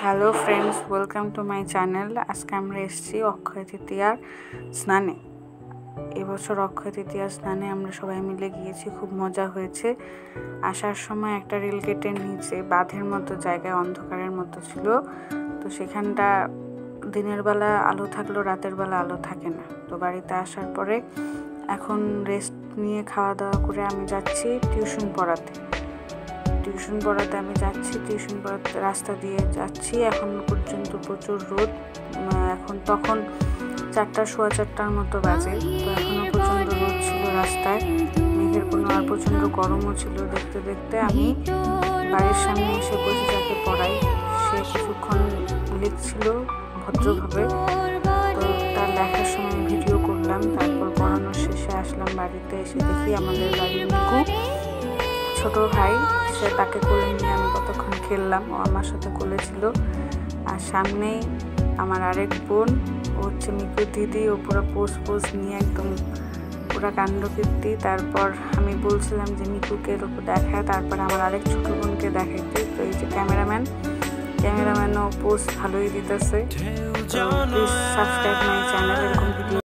Hello friends, welcome to my channel. আজকে আমরা এসেছি অক্ষয় তৃতীয়ার স্নানে। এবছর অক্ষয় তৃতীয়ার স্নানে আমরা সবাই মিলে গিয়েছি, খুব মজা হয়েছে। আসার সময় একটা রেল গেটের নিচে বাঁধের মতো জায়গায় অন্ধকারের মতো ছিল, তো সেখানটা দিনের বেলা আলো থাকলেও রাতের বেলা আলো থাকে না। তো বাড়িতে আসার পরে এখন রেস্ট নিয়ে খাওয়া দাওয়া করে আমি যাচ্ছি টিউশন পড়াতে আমি যাচ্ছি। টিউশন পড়াতে রাস্তা দিয়ে যাচ্ছি, এখন পর্যন্ত প্রচুর রোদ। তখন 4টা সোয়া 4টার মতো বাজে, তো এখনো প্রচণ্ড রোদ ছিল রাস্তায়, মেঘের কোনো, আর প্রচণ্ড গরমও ছিল। দেখতে দেখতে আমি বাড়ির সামনে এসে বসে যাকে পড়াই, সে কিছুক্ষণ লিখছিল ভদ্রভাবে, তো তার লেখার সময় ভিডিও করলাম। তারপর পড়ানোর শেষে আসলাম বাড়িতে। এসে দেখি আমাদের বাড়ির মিকু ছোট ভাই, সে তাকে কোলে নিয়ে আমি কতক্ষণ খেললাম, ও আমার সাথে কোলে ছিল। আর সামনেই আমার আরেক বোন, ও হচ্ছে মিকুর দিদি, ও পুরো পোজ নিয়ে একদম পুরা কাণ্ডকীর্তি। তারপর আমি বলছিলাম যে মিকুকে এরকম দেখায়, তারপর আমার আরেক ছোট বোনকে দেখাইতে। তো এই যে ক্যামেরাম্যানও পোজ ভালোই দিতেছে। তো প্লিজ সাবস্ক্রাইব মাই চ্যানেল, এরকম ভিডিও